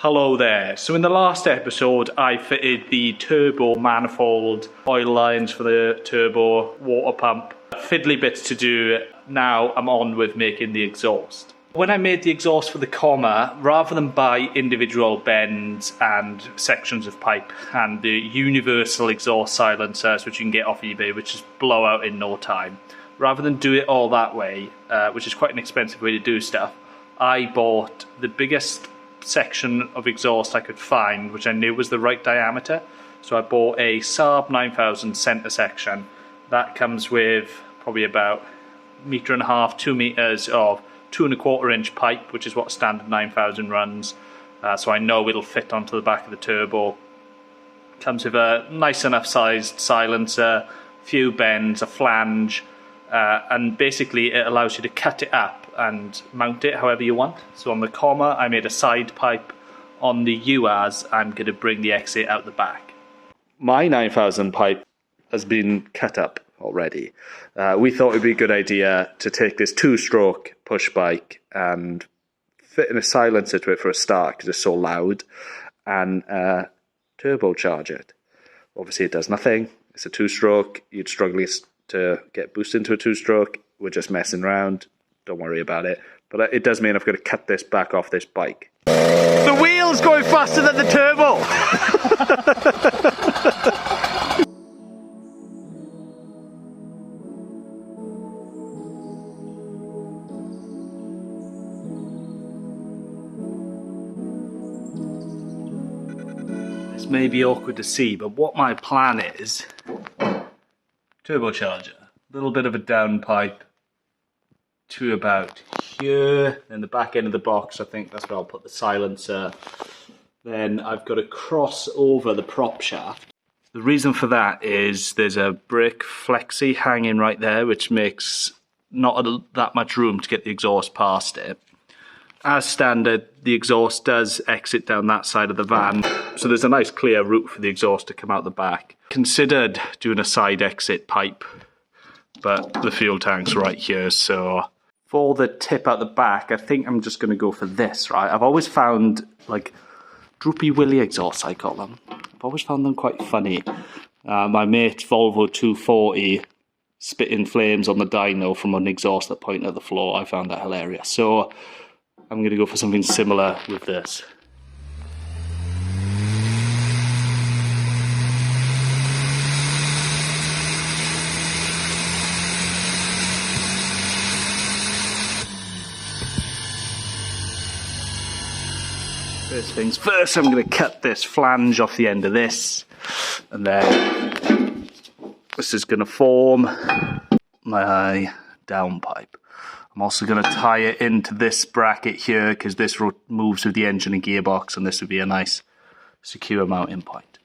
Hello there. So in the last episode I fitted the turbo manifold, oil lines for the turbo, water pump. Fiddly bits to do. Now I'm on with making the exhaust. When I made the exhaust for the comma, rather than buy individual bends and sections of pipe and the universal exhaust silencers which you can get off eBay, which just blow out in no time, rather than do it all that way, which is quite an expensive way to do stuff, I bought the biggest section of exhaust I could find, which I knew was the right diameter. So I bought a Saab 9000 center section. That comes with probably about 1.5 meters, 2 meters of 2¼ inch pipe, which is what standard 9000 runs. So I know it'll fit onto the back of the turbo. Comes with a nice enough sized silencer, few bends, a flange, and basically it allows you to cut it up and mount it however you want. So on the comma I made a side pipe. On the UAS I'm going to bring the exit out the back. My 9000 pipe has been cut up already. We thought it would be a good idea to take this 2-stroke push bike and fit in a silencer to it for a start because it's so loud, and turbocharge it. Obviously it does nothing. It's a 2-stroke. You'd struggle to get boost into a 2-stroke. We're just messing around. Don't worry about it. But it does mean I've got to cut this back off this bike. The wheel's going faster than the turbo! This may be awkward to see, but what my plan is, turbocharger, a little bit of a downpipe to about here, then the back end of the box, I think that's where I'll put the silencer. Then I've got to cross over the prop shaft. The reason for that is there's a brake flexi hanging right there, which makes not that much room to get the exhaust past it. As standard, the exhaust does exit down that side of the van, so there's a nice clear route for the exhaust to come out the back. Considered doing a side exit pipe, but the fuel tank's right here, so for the tip out the back, I think I'm just going to go for this, right? I've always found, like, droopy willy exhausts, I call them. I've always found them quite funny. My mate's Volvo 240 spitting flames on the dyno from an exhaust that pointed at the floor. I found that hilarious. So I'm going to go for something similar with this. First things first, I'm going to cut this flange off the end of this, and then this is going to form my downpipe. I'm also going to tie it into this bracket here because this moves with the engine and gearbox, and this would be a nice secure mounting point.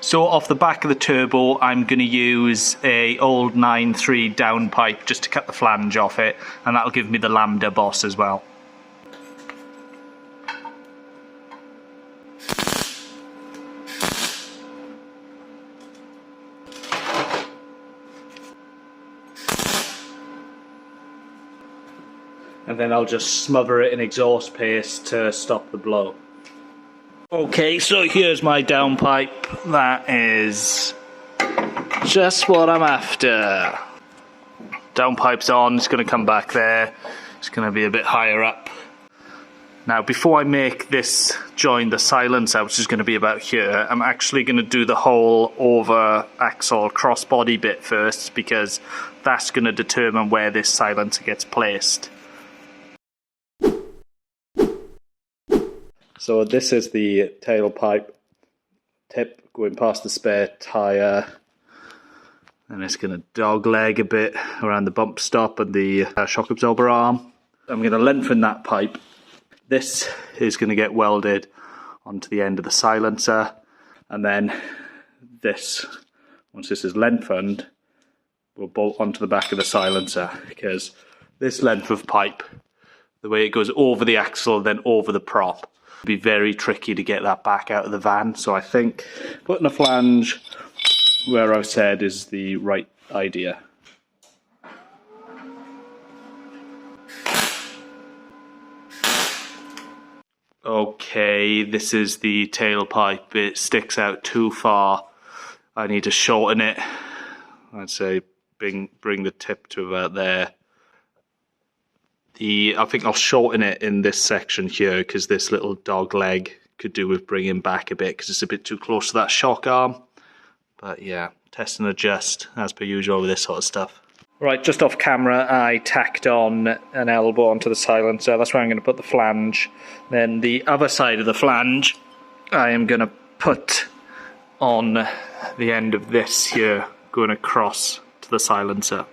So off the back of the turbo, I'm going to use a old 9.3 downpipe just to cut the flange off it, and that'll give me the lambda boss as well. And then I'll just smother it in exhaust paste to stop the blow. Okay, so here's my downpipe. That is just what I'm after. Downpipe's on, it's going to come back there. It's going to be a bit higher up. Now, before I make this join the silencer, which is going to be about here, I'm actually going to do the whole over axle crossbody bit first, because that's going to determine where this silencer gets placed. So this is the tailpipe tip going past the spare tyre, and it's going to dogleg a bit around the bump stop and the shock absorber arm. I'm going to lengthen that pipe. This is going to get welded onto the end of the silencer, and then this, once this is lengthened, will bolt onto the back of the silencer, because this length of pipe, the way it goes over the axle then over the prop, be very tricky to get that back out of the van. So I think putting a flange where I've said is the right idea. Okay, this is the tailpipe. It sticks out too far. I need to shorten it. I'd say bring the tip to about there. I think I'll shorten it in this section here because this little dog leg could do with bringing back a bit because it's a bit too close to that shock arm. But yeah, test and adjust as per usual with this sort of stuff. Right, just off camera, I tacked on an elbow onto the silencer. That's where I'm going to put the flange. Then the other side of the flange, I am going to put on the end of this here, going across to the silencer.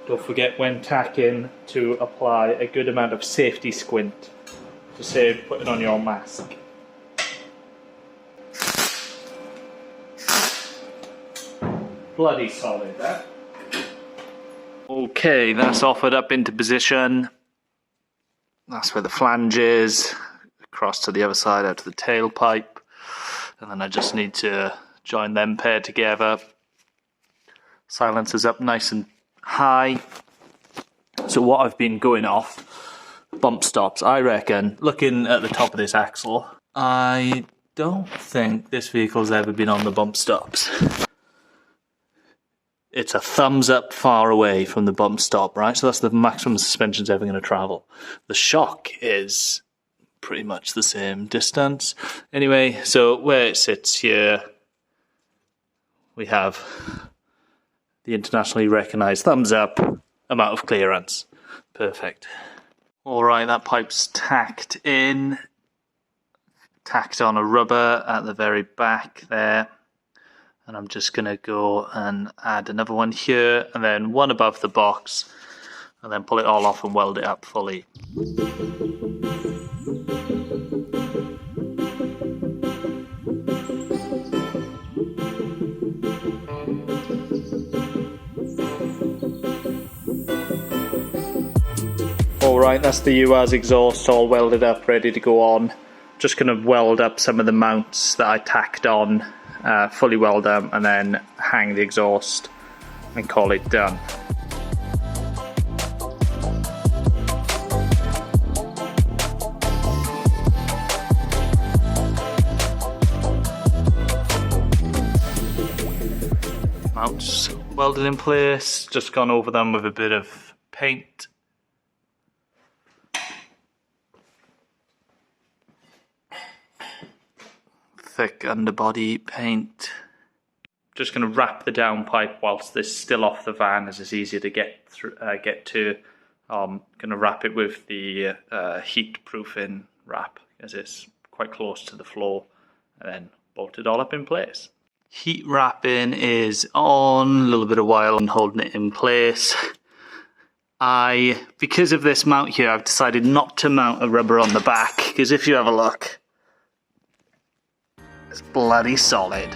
Don't forget when tacking to apply a good amount of safety squint to save putting on your mask. Bloody solid, that. Okay, that's offered up into position. That's where the flange is. Across to the other side, out to the tailpipe. And then I just need to join them paired together. Silencer's up nice and high. So what I've been going off, bump stops, I reckon, looking at the top of this axle, I don't think this vehicle's ever been on the bump stops. It's a thumbs up far away from the bump stop, right? So that's the maximum suspension's ever going to travel. The shock is pretty much the same distance. Anyway, so where it sits here, we have the internationally recognised thumbs up amount of clearance. Perfect. All right, that pipe's tacked in. Tacked on a rubber at the very back there. And I'm just going to go and add another one here, and then one above the box, and then pull it all off and weld it up fully. Alright, that's the UAZ exhaust all welded up, ready to go on. Just going to weld up some of the mounts that I tacked on. Fully weld them and then hang the exhaust and call it done. Mounts welded in place, just gone over them with a bit of paint. Thick underbody paint. Just going to wrap the downpipe whilst this is still off the van, as it's easier to get through, get to. I'm going to wrap it with the heat proofing wrap, as it's quite close to the floor, and then bolt it all up in place. Heat wrapping is on, a little bit of while and holding it in place. Because of this mount here, I've decided not to mount a rubber on the back, because if you have a look, it's bloody solid.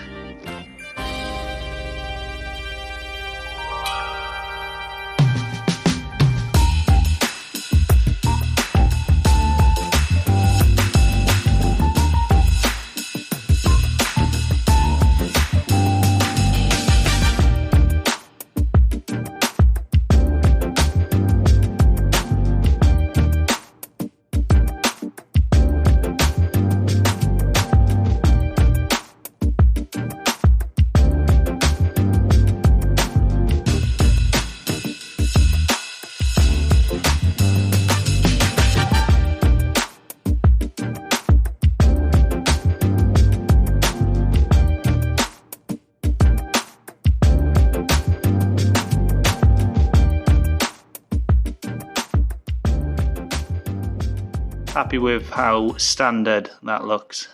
Happy with how standard that looks.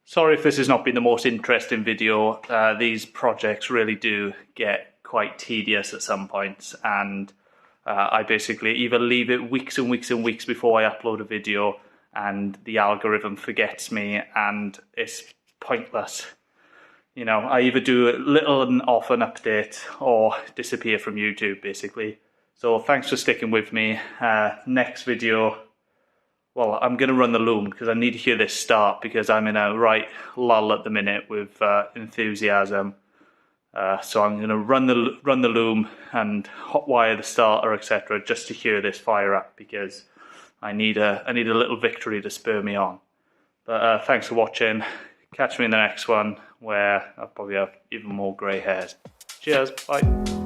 Sorry if this has not been the most interesting video. These projects really do get quite tedious at some points, and I basically either leave it weeks and weeks and weeks before I upload a video and the algorithm forgets me and it's pointless. You know, I either do a little and often update or disappear from YouTube basically. So thanks for sticking with me. Next video, well, I'm going to run the loom because I need to hear this start because I'm in a right lull at the minute with enthusiasm. So I'm going to run the loom and hotwire the starter, etc., just to hear this fire up, because I need a little victory to spur me on. But thanks for watching. Catch me in the next one, where I'll probably have even more grey hairs. Cheers, bye.